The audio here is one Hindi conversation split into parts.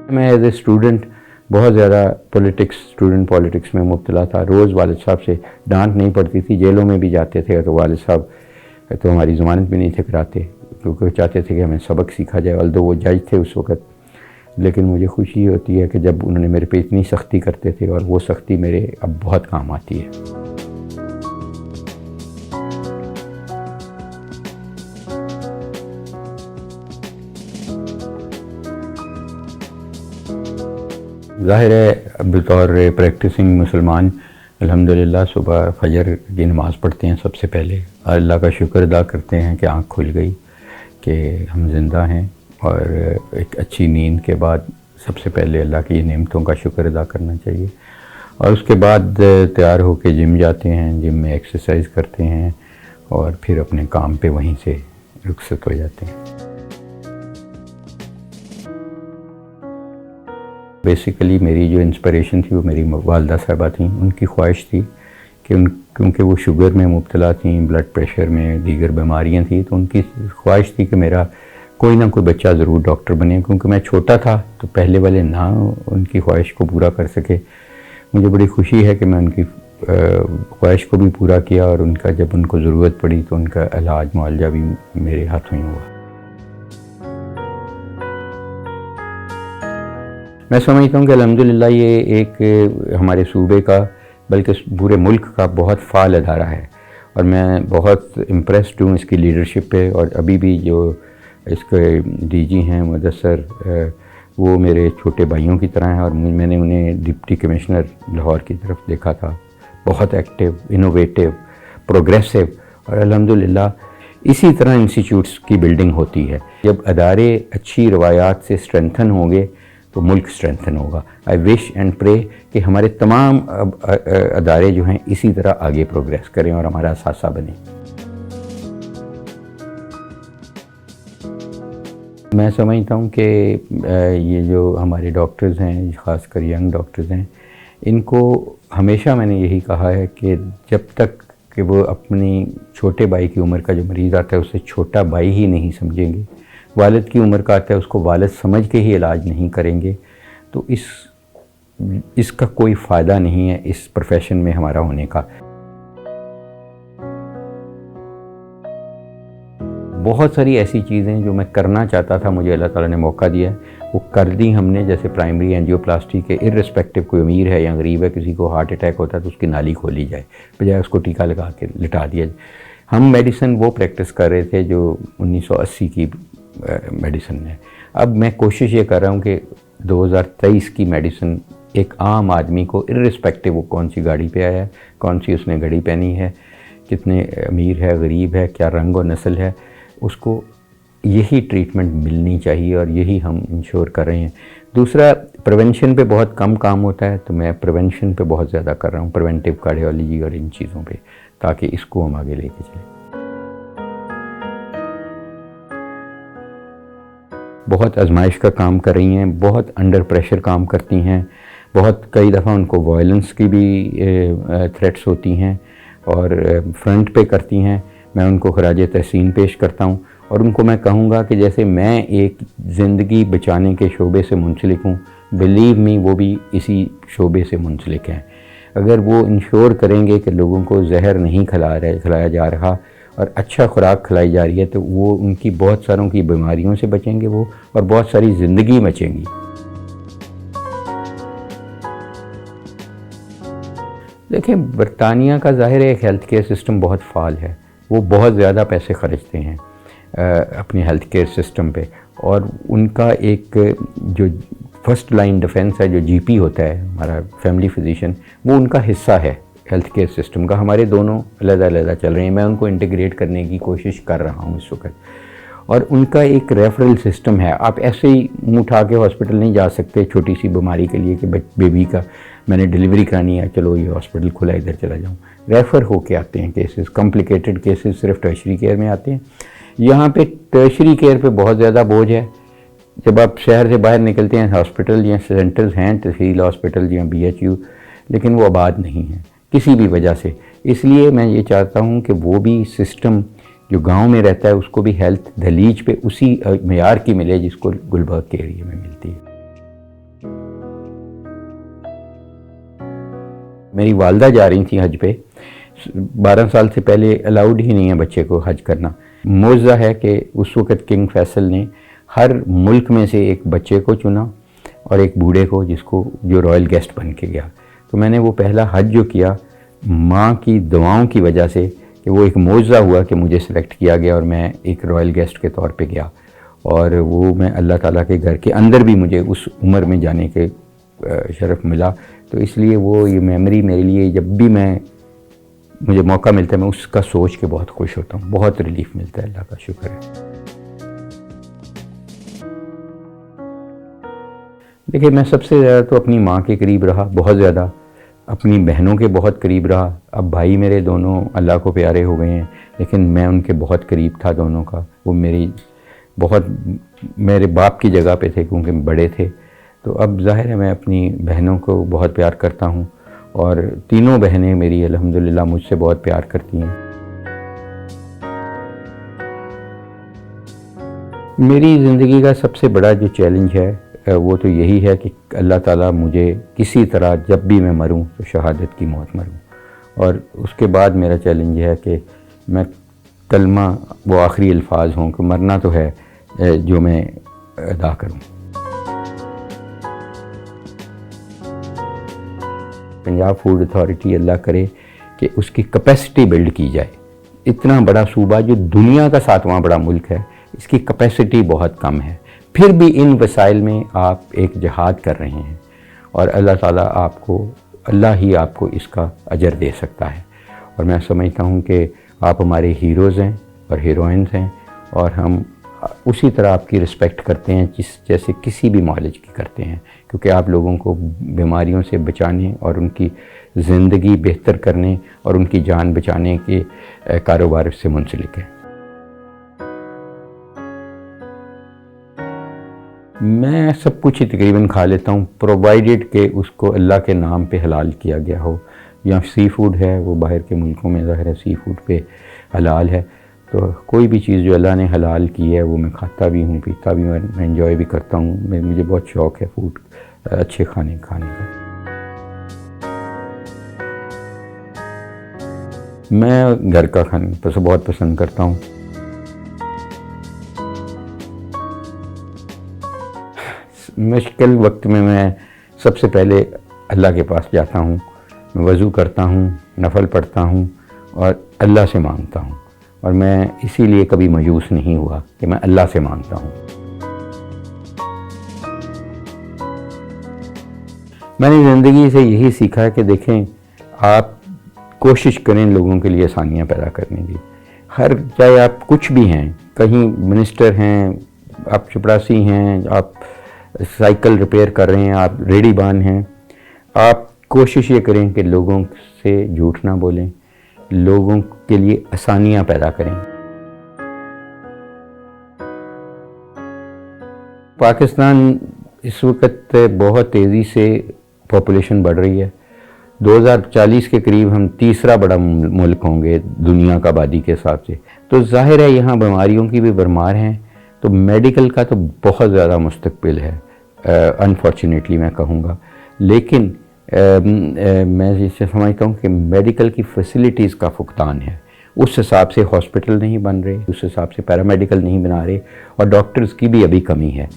मैं एज ए स्टूडेंट बहुत ज़्यादा स्टूडेंट पॉलिटिक्स में मुब्तला था। रोज़ वालिद साहब से डांट नहीं पड़ती थी, जेलों में भी जाते थे तो वालिद साहब तो हमारी ज़मानत भी नहीं थे कराते, क्योंकि वो चाहते थे कि हमें सबक सीखा जाए। ऑल्दो वो जज थे उस वक़्त, लेकिन मुझे खुशी होती है कि जब उन्होंने मेरे पे इतनी सख्ती करते थे, और वो सख्ती मेरे अब बहुत काम आती है। ज़ाहिर है बतौर प्रैक्टिसिंग मुसलमान अल्हम्दुलिल्लाह सुबह फजर की नमाज़ पढ़ते हैं। सबसे पहले अल्लाह का शुक्र अदा करते हैं कि आँख खुल गई, कि हम ज़िंदा हैं। और एक अच्छी नींद के बाद सबसे पहले अल्लाह की नेमतों का शुक्र अदा करना चाहिए। और उसके बाद तैयार होकर जिम जाते हैं, जिम में एक्सरसाइज करते हैं और फिर अपने काम पे वहीं से रुखसत हो जाते हैं। बेसिकली मेरी जो इंस्पिरेशन थी वो मेरी वालदा साहबा थी। उनकी ख्वाहिश थी कि क्योंकि वो शुगर में मुब्तला थी, ब्लड प्रेशर में, दीगर बीमारियां थी, तो उनकी ख्वाहिश थी कि मेरा कोई ना कोई बच्चा ज़रूर डॉक्टर बने। क्योंकि मैं छोटा था तो पहले वाले ना उनकी ख्वाहिश को पूरा कर सके। मुझे बड़ी खुशी है कि मैं उनकी ख्वाहिश को भी पूरा किया, और उनका जब उनको ज़रूरत पड़ी तो उनका इलाज मुआवजा भी मेरे हाथों ही हुआ। मैं समझता हूँ कि अल्हम्दुलिल्लाह ये एक हमारे सूबे का बल्कि पूरे मुल्क का बहुत फ़ाल अदारा है, और मैं बहुत इम्प्रेस्ड हूँ इसकी लीडरशिप पे। और अभी भी जो इसके डीजी हैं मुदस्सर, वो मेरे छोटे भाइयों की तरह हैं, और मैंने उन्हें डिप्टी कमिश्नर लाहौर की तरफ देखा था। बहुत एक्टिव, इनोवेटिव, प्रोग्रेसिव, और अल्हम्दुलिल्लाह इसी तरह इंस्टीट्यूट्स की बिल्डिंग होती है। जब अदारे अच्छी रवायात से स्ट्रेंथन होंगे तो मुल्क स्ट्रेंथन होगा। आई विश एंड प्रे कि हमारे तमाम अदारे जो हैं इसी तरह आगे प्रोग्रेस करें और हमारा सासा बने। मैं समझता हूँ कि ये जो हमारे डॉक्टर्स हैं, ख़ासकर यंग डॉक्टर्स हैं, इनको हमेशा मैंने यही कहा है कि जब तक कि वो अपनी छोटे भाई की उम्र का जो मरीज़ आता है उसे छोटा भाई ही नहीं समझेंगे, वालिद की उम्र का आता है उसको वालिद समझ के ही इलाज नहीं करेंगे, तो इसका कोई फ़ायदा नहीं है इस प्रोफेशन में हमारा होने का। बहुत सारी ऐसी चीज़ें जो मैं करना चाहता था, मुझे अल्लाह ताला ने मौका दिया है, वो कर दी हमने। जैसे प्राइमरी एंजियोप्लास्टी के इर्रेस्पेक्टिव कोई अमीर है या गरीब है, किसी को हार्ट अटैक होता है तो उसकी नाली खोली जाए, बजाय उसको टीका लगा के लिटा दिया जाए। हम मेडिसिन वो प्रैक्टिस कर रहे थे जो 1980 की मेडिसिन है। अब मैं कोशिश ये कर रहा हूँ कि 2023 की मेडिसिन एक आम आदमी को इर्रेस्पेक्टिव वो कौन सी गाड़ी पे आया है, कौन सी उसने घड़ी पहनी है, कितने अमीर है, गरीब है, क्या रंग और नस्ल है, उसको यही ट्रीटमेंट मिलनी चाहिए, और यही हम इंश्योर कर रहे हैं। दूसरा, प्रिवेंशन पे बहुत कम काम होता है, तो मैं प्रिवेंशन पे बहुत ज़्यादा कर रहा हूँ, प्रिवेंटिव कार्डियोलॉजी और इन चीज़ों पे, ताकि इसको हम आगे लेके चलें। बहुत आजमाइश का काम कर रही हैं, बहुत अंडर प्रेशर काम करती हैं, बहुत कई दफ़ा उनको वायलेंस की भी थ्रेट्स होती हैं और फ्रंट पे करती हैं। मैं उनको खराज तहसीन पेश करता हूँ, और उनको मैं कहूँगा कि जैसे मैं एक ज़िंदगी बचाने के शोबे से मुंसलिक हूँ, बिलीव मी वो भी इसी शोबे से मुंसलिक हैं। अगर वो इंश्योर करेंगे कि लोगों को जहर नहीं खिलाया जा रहा और अच्छा खुराक खिलाई जा रही है, तो वो उनकी बहुत सारों की बीमारियों से बचेंगे वो, और बहुत सारी ज़िंदगी बचेंगी। देखिए, बरतानिया का ज़ाहिर है एक हेल्थ केयर सिस्टम बहुत फ़ाल है। वो बहुत ज़्यादा पैसे खर्चते हैं अपने हेल्थ केयर सिस्टम पे, और उनका एक जो फर्स्ट लाइन डिफेंस है, जो जीपी होता है हमारा फैमिली फिजिशियन, वो उनका हिस्सा है हेल्थ केयर सिस्टम का। हमारे दोनों अलग-अलग चल रहे हैं, मैं उनको इंटीग्रेट करने की कोशिश कर रहा हूँ इस वक्त। और उनका एक रेफरल सिस्टम है। आप ऐसे ही मुँह उठा के हॉस्पिटल नहीं जा सकते छोटी सी बीमारी के लिए कि बेबी का मैंने डिलीवरी करानी है, चलो ये हॉस्पिटल खुला इधर चला जाऊँ। रेफ़र होके आते हैं केसेस, कॉम्प्लिकेटेड केसेस सिर्फ टर्शरी केयर में आते हैं। यहाँ पे टर्शरी केयर पे बहुत ज़्यादा बोझ है। जब आप शहर से बाहर निकलते हैं, हॉस्पिटल या सेंटर्स हैं, तहसील हॉस्पिटल या BHU, लेकिन वो आबाद नहीं हैं किसी भी वजह से। इसलिए मैं ये चाहता हूँ कि वो भी सिस्टम जो गांव में रहता है उसको भी हेल्थ दहलीज पे उसी मेयार की मिले जिसको गुलबर्ग के एरिया में मिलती है। मेरी वालदा जा रही थी हज पे। 12 साल से पहले अलाउड ही नहीं है बच्चे को हज करना। मौज़ा है कि उस वक़्त किंग फैसल ने हर मुल्क में से एक बच्चे को चुना और एक बूढ़े को, जिसको जो रॉयल गेस्ट बन के गया। तो मैंने वो पहला हज जो किया माँ की दुआओं की वजह से, कि वो एक मौज़ा हुआ कि मुझे सिलेक्ट किया गया और मैं एक रॉयल गेस्ट के तौर पे गया। और वो मैं अल्लाह ताला के घर के अंदर भी मुझे उस उम्र में जाने के शरफ़ मिला। तो इसलिए वो ये मेमोरी मेरे लिए, जब भी मुझे मौका मिलता है, मैं उसका सोच के बहुत खुश होता हूँ। बहुत रिलीफ मिलता है, अल्लाह का शुक्र है। देखिए, मैं सबसे ज़्यादा तो अपनी माँ के करीब रहा, बहुत ज़्यादा अपनी बहनों के बहुत करीब रहा। अब भाई मेरे दोनों अल्लाह को प्यारे हो गए हैं, लेकिन मैं उनके बहुत करीब था दोनों का। वो मेरे बाप की जगह पे थे क्योंकि बड़े थे। तो अब ज़ाहिर है मैं अपनी बहनों को बहुत प्यार करता हूँ और तीनों बहनें मेरी अल्हम्दुलिल्लाह मुझसे बहुत प्यार करती हैं। मेरी ज़िंदगी का सबसे बड़ा जो चैलेंज है वो तो यही है कि अल्लाह ताला मुझे किसी तरह, जब भी मैं मरूं तो शहादत की मौत मरूं। और उसके बाद मेरा चैलेंज है कि मैं कलमा, वो आखिरी अल्फाज हों कि मरना तो है, जो मैं अदा करूं। पंजाब फूड अथॉरिटी, अल्लाह करे कि उसकी कैपेसिटी बिल्ड की जाए। इतना बड़ा सूबा जो दुनिया का 7वां बड़ा मुल्क है, इसकी कैपेसिटी बहुत कम है, फिर भी इन वसाइल में आप एक जिहाद कर रहे हैं और अल्लाह ही आपको इसका अजर दे सकता है। और मैं समझता हूँ कि आप हमारे हीरोज़ हैं और हीरोइंस हैं और हम उसी तरह आपकी रिस्पेक्ट करते हैं जैसे किसी भी मॉलेज की करते हैं, क्योंकि आप लोगों को बीमारियों से बचाने और उनकी ज़िंदगी बेहतर करने और उनकी जान बचाने के कारोबार से मुंसलिक है। मैं सब कुछ ही तकरीबन खा लेता हूँ, प्रोवाइडेड कि उसको अल्लाह के नाम पे हलाल किया गया हो। या सी फूड है, वो बाहर के मुल्कों में ज़ाहिर है सी फूड पे हलाल है, तो कोई भी चीज़ जो अल्लाह ने हलाल की है वो मैं खाता भी हूँ, पीता भी हूँ, मैं एंजॉय भी करता हूँ। मुझे बहुत शौक़ है फूड, अच्छे खाने का। मैं घर का खाना बहुत पसंद करता हूँ। मुश्किल वक्त में मैं सबसे पहले अल्लाह के पास जाता हूँ, मैं वज़ू करता हूँ, नफल पढ़ता हूँ और अल्लाह से मांगता हूँ। और मैं इसीलिए कभी मायूस नहीं हुआ कि मैं अल्लाह से मांगता हूँ। मैंने ज़िंदगी से यही सीखा है कि देखें, आप कोशिश करें लोगों के लिए आसानियाँ पैदा करने की। चाहे आप कुछ भी हैं, कहीं मिनिस्टर हैं, आप चपरासी हैं, आप साइकिल रिपेयर कर रहे हैं, आप रेडीबान हैं, आप कोशिश ये करें कि लोगों से झूठ ना बोलें, लोगों के लिए आसानियाँ पैदा करें। पाकिस्तान इस वक्त बहुत तेज़ी से पॉपुलेशन बढ़ रही है। 2040 के करीब हम तीसरा बड़ा मुल्क होंगे दुनिया का आबादी के हिसाब से। तो जाहिर है यहाँ बीमारियों की भी भरमार हैं, तो मेडिकल का तो बहुत ज़्यादा मुस्तकबिल है, अनफॉर्चुनेटली मैं कहूँगा। लेकिन मैं इससे समझता हूँ कि मेडिकल की फैसिलिटीज़ का फुकदान है, उस हिसाब से हॉस्पिटल नहीं बन रहे, उस हिसाब से पैरामेडिकल नहीं बना रहे और डॉक्टर्स की भी अभी कमी है।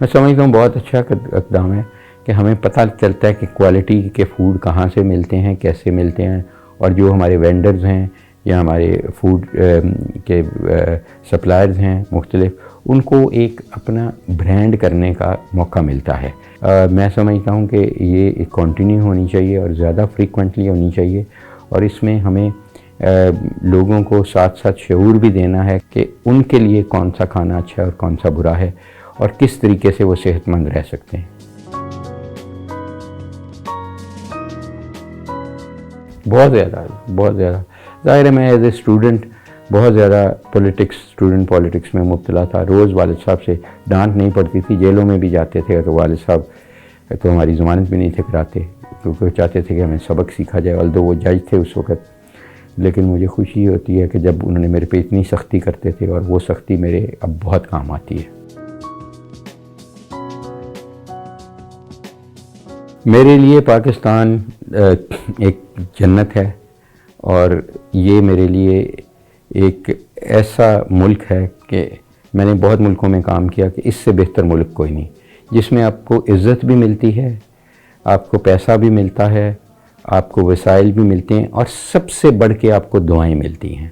मैं समझता हूँ बहुत अच्छा इक़दाम है कि हमें पता चलता है कि क्वालिटी के फूड कहाँ से मिलते हैं, कैसे मिलते हैं, और जो हमारे वेंडर्स हैं या हमारे फूड के सप्लायर्स हैं मुख्तलिफ, उनको एक अपना ब्रांड करने का मौका मिलता है। मैं समझता हूँ कि ये कंटिन्यू होनी चाहिए और ज़्यादा फ्रीक्वेंटली होनी चाहिए, और इसमें हमें लोगों को साथ साथ शऊर भी देना है कि उनके लिए कौन सा खाना अच्छा है और कौन सा बुरा है और किस तरीके से वो सेहतमंद रह सकते हैं। बहुत ज़्यादा ज़ाहिर है, मैं एज ए स्टूडेंट बहुत ज़्यादा स्टूडेंट पॉलिटिक्स में मुब्तला था। रोज़ वालिद साहब से डांट नहीं पड़ती थी, जेलों में भी जाते थे तो वालिद साहब तो हमारी ज़मानत भी नहीं थे कराते, क्योंकि वो चाहते थे कि हमें सबक सीखा जाए। ऑल्दो वो जज थे उस वक़्त, लेकिन मुझे खुशी होती है कि जब उन्होंने मेरे पे इतनी सख्ती करते थे, और वो सख्ती मेरे अब बहुत काम आती है। मेरे लिए पाकिस्तान एक जन्नत है, और ये मेरे लिए एक ऐसा मुल्क है कि मैंने बहुत मुल्कों में काम किया कि इससे बेहतर मुल्क कोई नहीं, जिसमें आपको इज़्ज़त भी मिलती है, आपको पैसा भी मिलता है, आपको वसाइल भी मिलते हैं, और सबसे बढ़ के आपको दुआएं मिलती हैं।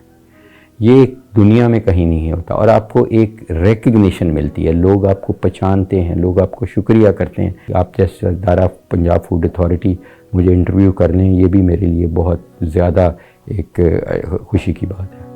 ये दुनिया में कहीं नहीं होता, और आपको एक रिकग्निशन मिलती है, लोग आपको पहचानते हैं, लोग आपको शुक्रिया करते हैं। आप जैसे सरदारा पंजाब फूड अथॉरिटी मुझे इंटरव्यू कर लें, ये भी मेरे लिए बहुत ज़्यादा एक खुशी की बात है।